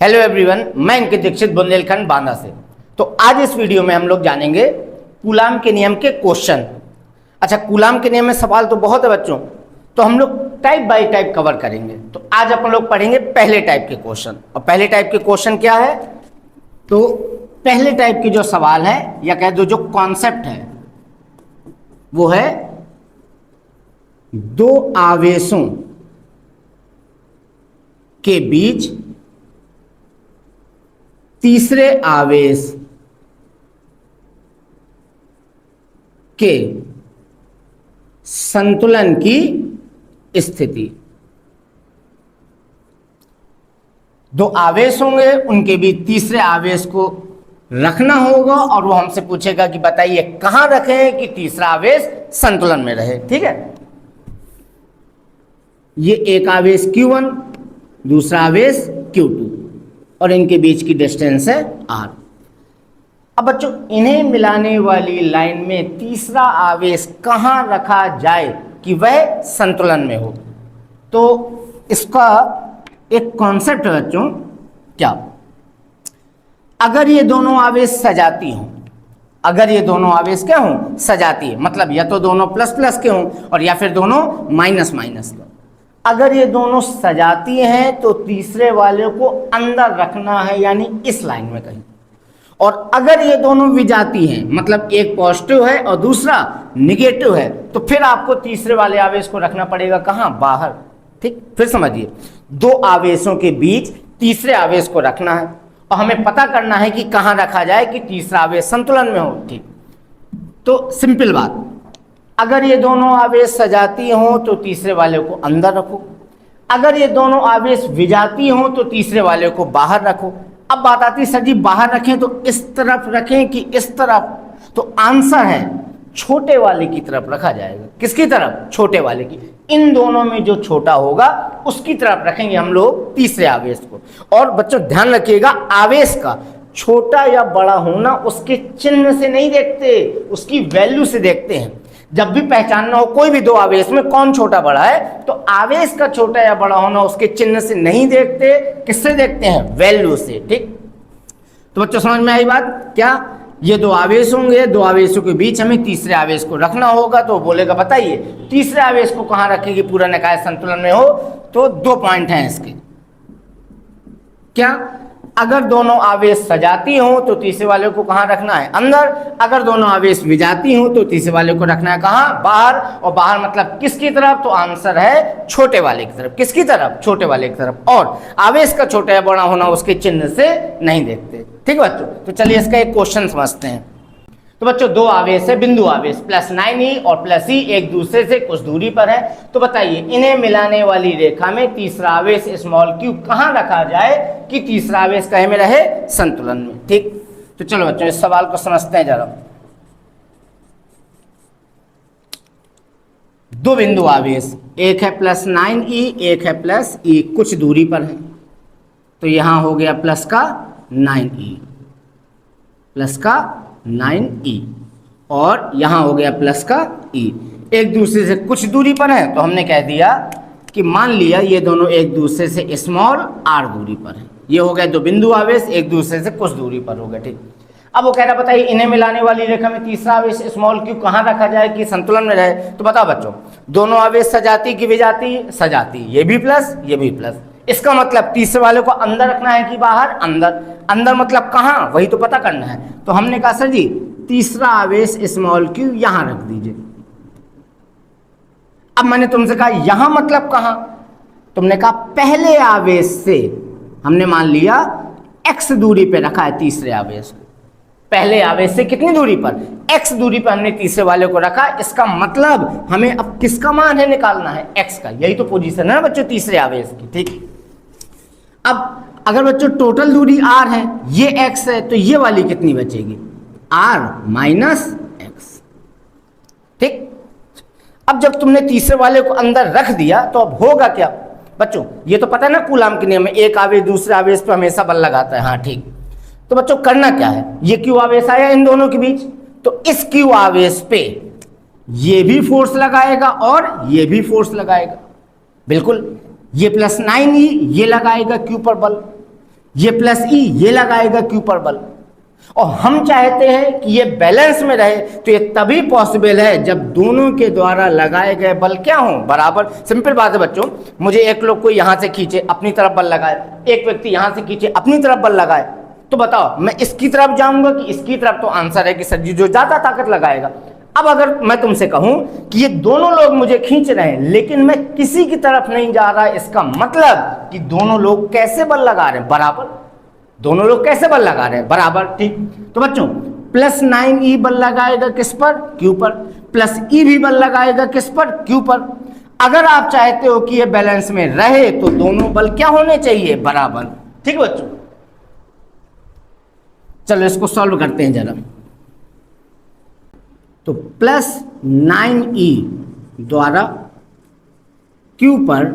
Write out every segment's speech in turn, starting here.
Hello everyone, मैं अंकित दीक्षित बुंदेलखंड बांदा से। तो आज इस वीडियो में हम लोग जानेंगे कूलाम के नियम के क्वेश्चन। अच्छा, कूलाम के नियम में सवाल तो बहुत है बच्चों, तो हम लोग टाइप बाय टाइप कवर करेंगे। तो आज अपन लोग पढ़ेंगे पहले टाइप के क्वेश्चन। और पहले टाइप के क्वेश्चन क्या है? तो पहले टाइप के जो सवाल है या कह दो जो कॉन्सेप्ट है वो है दो आवेशों के बीच तीसरे आवेश के संतुलन की स्थिति। दो आवेश होंगे, उनके बीच तीसरे आवेश को रखना होगा और वो हमसे पूछेगा कि बताइए कहां रखें कि तीसरा आवेश संतुलन में रहे। ठीक है, ये एक आवेश Q1, दूसरा आवेश Q2 और इनके बीच की डिस्टेंस है R। अब बच्चों, इन्हें मिलाने वाली लाइन में तीसरा आवेश कहां रखा जाए कि वह संतुलन में हो। तो इसका एक कॉन्सेप्ट है बच्चों, क्या? अगर ये दोनों आवेश सजाती हों, अगर ये दोनों आवेश क्या हों? सजाती है, मतलब या तो दोनों प्लस प्लस के हों और या फिर दोनों माइनस माइनस के। अगर ये दोनों सजाती हैं तो तीसरे वाले को अंदर रखना है, यानी इस लाइन में कहीं। और अगर ये दोनों विजाती हैं, मतलब एक पॉजिटिव है और दूसरा निगेटिव है, तो फिर आपको तीसरे वाले आवेश को रखना पड़ेगा कहां? बाहर। ठीक, फिर समझिए, दो आवेशों के बीच तीसरे आवेश को रखना है और हमें पता करना है कि कहां रखा जाए कि तीसरा आवेश संतुलन में हो। ठीक, तो सिंपल बात, अगर ये दोनों आवेश सजाती हों तो तीसरे वाले को अंदर रखो, अगर ये दोनों आवेश विजाती हों तो तीसरे वाले को बाहर रखो। अब बात आती है, सर जी बाहर रखें तो इस तरफ रखें कि इस तरफ? तो आंसर है छोटे वाले की तरफ रखा जाएगा। किसकी तरफ? छोटे वाले की। इन दोनों में जो छोटा होगा उसकी तरफ रखेंगे हम लोग तीसरे आवेश को। और बच्चों ध्यान रखिएगा, आवेश का छोटा या बड़ा होना उसके चिन्ह से नहीं देखते, उसकी वैल्यू से देखते हैं। जब भी पहचानना हो कोई भी दो आवेश में कौन छोटा बड़ा है, तो आवेश का छोटा या बड़ा होना उसके चिन्ह से नहीं देखते, किससे देखते हैं? वैल्यू से। ठीक, तो बच्चों समझ में आई बात? क्या ये दो आवेश होंगे, दो आवेशों के बीच हमें तीसरे आवेश को रखना होगा। तो बोलेगा बताइए तीसरे आवेश को कहां रखेगी पूरा निकाय संतुलन में हो? तो दो पॉइंट हैं इसके। क्या? अगर दोनों आवेश सजाती हो तो तीसरे वाले को कहां रखना है? अंदर। अगर दोनों आवेश विजाती हो तो तीसरे वाले को रखना है कहां? बाहर। और बाहर मतलब किसकी तरफ? तो आंसर है छोटे वाले की तरफ। किसकी तरफ? छोटे वाले की तरफ। और आवेश का छोटा या बड़ा होना उसके चिन्ह से नहीं देखते। ठीक है बच्चों, तो चलिए इसका एक क्वेश्चन समझते हैं। तो बच्चों दो आवेश है, बिंदु आवेश +9e और +e एक दूसरे से कुछ दूरी पर है। तो बताइए इन्हें मिलाने वाली रेखा में तीसरा आवेश q कहां रखा जाए कि तीसरा आवेश कहे में रहे? संतुलन में। ठीक, तो चलो बच्चों इस सवाल को समझते हैं जरा। दो बिंदु आवेश, एक है +9e, एक है +e, कुछ दूरी पर है। तो यहां हो गया प्लस का 9e, प्लस का 9e और यहां हो गया प्लस का e। एक दूसरे से कुछ दूरी पर है, तो हमने कह दिया कि मान लिया ये दोनों एक दूसरे से स्मॉल r दूरी पर है। ये हो गया दो बिंदु आवेश, एक दूसरे से कुछ दूरी पर हो गए। ठीक, अब वो कह रहा बताइए इन्हें मिलाने वाली रेखा में तीसरा आवेश q कहां रखा जाए कि संतुलन में रहे। तो बताओ बच्चों, दोनों आवेश सजाती कि विजाती? सजाती। ये भी प्लस, ये भी प्लस। इसका मतलब तीसरे वाले को अंदर रखना है कि बाहर? अंदर। अंदर मतलब कहां? वही तो पता करना है। तो हमने कहा सर जी तीसरा आवेश q यहां रख दीजिए। अब मैंने तुमसे कहा यहां मतलब कहां? तुमने कहा पहले आवेश से हमने मान लिया x दूरी पे रखा है तीसरे आवेश को। पहले आवेश से कितनी दूरी पर? x दूरी पर हमने तीसरे वाले को रखा। इसका मतलब हमें अब किसका मान है निकालना है? x का। यही तो पोजीशन है ना बच्चों तीसरे आवेश की। ठीक, अब अगर बच्चों टोटल दूरी r है, ये x है, तो ये वाली कितनी बचेगी? r - x। ठीक, अब जब तुमने तीसरे वाले को अंदर रख दिया तो अब होगा क्या बच्चों? ये तो पता है ना कूलाम के नियम में, एक आवेश दूसरे आवेश पे हमेशा बल लगाता है। हाँ ठीक, तो बच्चों करना क्या है? ये q आवेश आया इन दोनों के बीच, तो इस q आवेश पे ये भी फोर्स लगाएगा और ये भी फोर्स लगाएगा। बिल्कुल, ये +9e ये लगाएगा q पर बल, ये प्लस ई ये लगाएगा क्यू पर बल, और हम चाहते हैं कि ये बैलेंस में रहे, तो ये तभी पॉसिबल है जब दोनों के द्वारा लगाए गए बल क्या हो, बराबर। सिंपल बात है बच्चों, मुझे एक लोग को यहां से खींचे अपनी तरफ बल लगाए, एक व्यक्ति यहां से खींचे अपनी तरफ बल लगाए, तो बताओ मैं इसकी तरफ जाऊंगा कि इसकी तरफ? तो आंसर है कि सर जी जो ज्यादा ताकत लगाएगा। अब अगर मैं तुमसे कहूं कि ये दोनों लोग मुझे खींच रहे हैं लेकिन मैं किसी की तरफ नहीं जा रहा, इसका मतलब कि दोनों लोग कैसे बल लगा रहे हैं, बराबर। दोनों लोग कैसे बल लगा रहे हैं, बराबर, ठीक। तो बच्चों प्लस 9e बल लगाएगा किस पर, क्यू पर, प्लस ई भी बल लगाएगा किस पर, क्यू पर। अगर आप चाहते हो कि ये बैलेंस में रहे तो दोनों बल क्या होने चाहिए, बराबर, ठीक बच्चों। चलो इसको सॉल्व करते हैं जरा। तो प्लस 9e द्वारा क्यू पर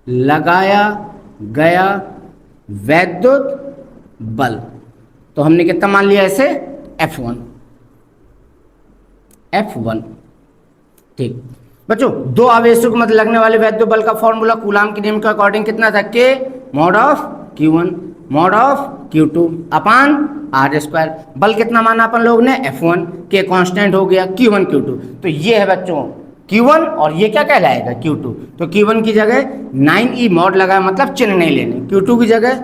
लगाया गया वैद्युत बल, तो हमने कितना मान लिया इसे, F1, ठीक बच्चों। दो आवेशों के मध्य लगने वाले वैद्युत बल का फॉर्मूला कूलाम के नियम के अकॉर्डिंग कितना था, K mod of Q1 mod of Q2 upon R square. बल कितना माना अपन लोग ने, F1, K कांस्टेंट हो गया, Q1 Q2, तो ये है बच्चों Q1 और ये क्या कहलाएगा, Q2। तो Q1 की जगह 9e मॉड लगाया, मतलब चिन्ह नहीं लेने, Q2 की जगह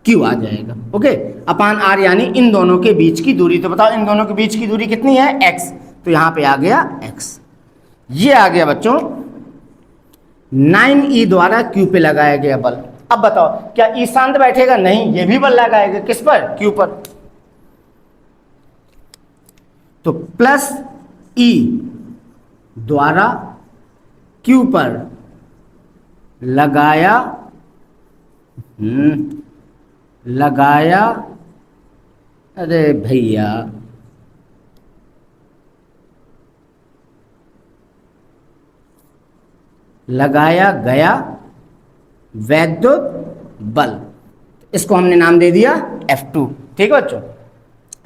Q आ जाएगा, ओके, अपान R यानी इन दोनों के बीच की दूरी। तो बताओ इन दोनों के बीच की दूरी कितनी है, x, तो यहां पे आ गया x। ये आ गया बच्चों 9e द्वारा Q पे लगाया गया बल। अब बताओ क्या E शांत बैठेगा, नहीं, ये भी बल लगाएगा किस पर, Q पर। तो प्लस E द्वारा Q पर लगाया अरे भैया लगाया गया वैद्युत बल, इसको हमने नाम दे दिया F2, ठीक है बच्चों।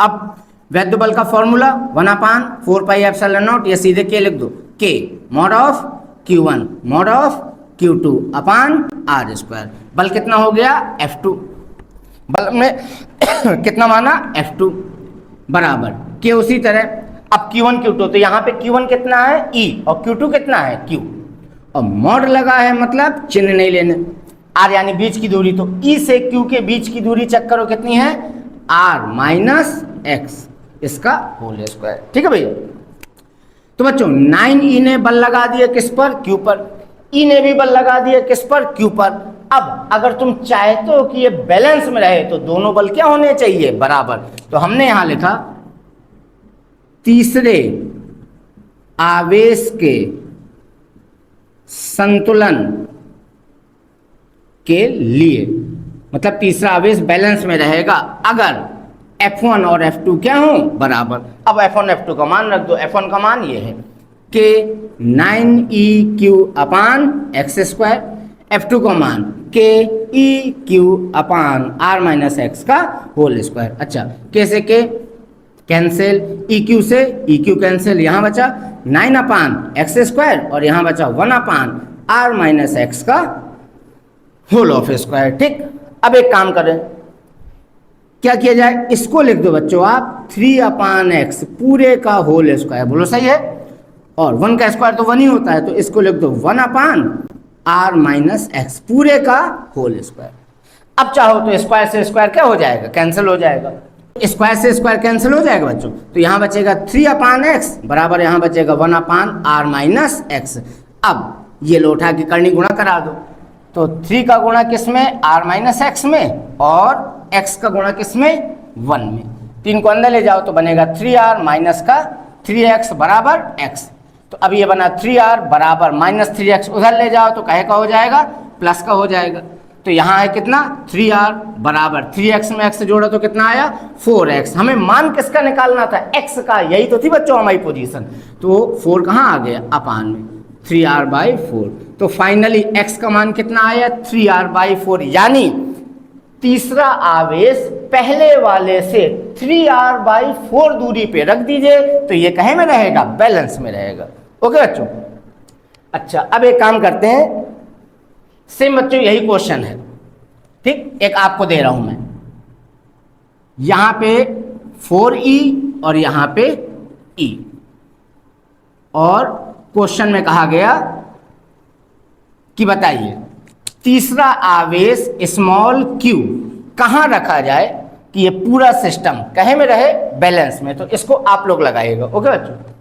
अब वैद्युत बल का फॉर्मूला 1/4πε0, ये सीधे K लिख दो, K mod of Q1 mod of Q2 upon R square. बल कितना हो गया, F2, बल में कितना माना, F2 बराबर K। उसी तरह अब Q1 Q2, तो यहाँ पे Q1 कितना है, E, और Q2 कितना है, Q, और मॉड लगा है मतलब चिन्ह नहीं लेने, R यानी बीच की दूरी, तो E से Q के बीच की दूरी चेक करो कितनी है, R माइनस एक्स, इसका होल स्क्वायर, ठीक है भैया। तो बच्चों 9e ने बल लगा दिया किस पर, Q पर, E ने भी बल लगा दिया किस पर, Q पर। अब अगर तुम चाहते हो कि ये बैलेंस में रहे तो दोनों बल क्या होने चाहिए, बराबर। तो हमने यहां लिखा तीसरे आवेश के संतुलन के लिए, मतलब तीसरा आवेश बैलेंस में रहेगा अगर F1 और F2 क्या हो, बराबर। अब F1 F2 का मान रख दो, F1 का मान ये है K 9eq अपान एक्स स्क्वायर, F2 का मान K eq अपान R माइनस एक्स का होल स्क्वायर। अच्छा, K से K कैंसिल, EQ से EQ कैंसिल, यहाँ बचा 9 अपान एक्स स्क्वायर और यहाँ बचा 1 अपान R माइनस एक्स का होल ऑफ स्क्वायर, ठीक। अब एक काम करें, क्या किया जाए, इसको लिख दो बच्चों आप 3 अपान एक्स पूरे का होल स्क्वायर, बोलो सही है, और 1 का स्क्वायर तो 1 ही होता है, तो इसको लिख दो 1 अपान R माइनस एक्स पूरे का होल स्क्वायर। अब चाहो तो स्क्वायर से स्क्वायर क्या हो जाएगा, कैंसिल हो जाएगा, स्क्वायर से स्क्वायर कैंसिल हो जाएगा बच्चों, तो यहाँ बचेगा 3 अपान एक्स बराबर यहाँ बचेगा 1 अपान R माइनस एक्स। अब ये लो उठा के करनी गुणा करा दो, तो 3 का गुणा किस में, R माइनस एक्स में, और x का गुणा किस में, 1 में। 3 को अंदर ले जाओ तो बनेगा 3R माइनस का 3x बराबर x। तो अब ये बना 3R बराबर माइनस 3x, उधर ले जाओ तो कहे का हो जाएगा, प्लस का हो जाएगा। तो यहाँ है कितना, 3R बराबर 3x में x जोड़ा तो कितना आया, 4x। हमें मान किसका निकालना था, x का, यही तो थी बच्चों हमारी पोजीशन। तो 4 कहाँ आ गया, अपान में 3R/4। तो फाइनली x का मान कितना आया, 3R/4, यानी तीसरा आवेश पहले वाले से 3R/4 दूरी पे रख दीजिए तो ये कहे में रहेगा, बैलेंस में रहेगा, ओके बच्चों। अच्छा, अब एक काम करते हैं, सेम बच्चों यही क्वेश्चन है, ठीक, एक आपको दे रहा हूं मैं, यहां पे 4E और यहां पे E, और क्वेश्चन में कहा गया कि बताइए तीसरा आवेश स्मॉल q कहां रखा जाए कि ये पूरा सिस्टम कहे में रहे, बैलेंस में। तो इसको आप लोग लगाइएगा। ओके बच्चों।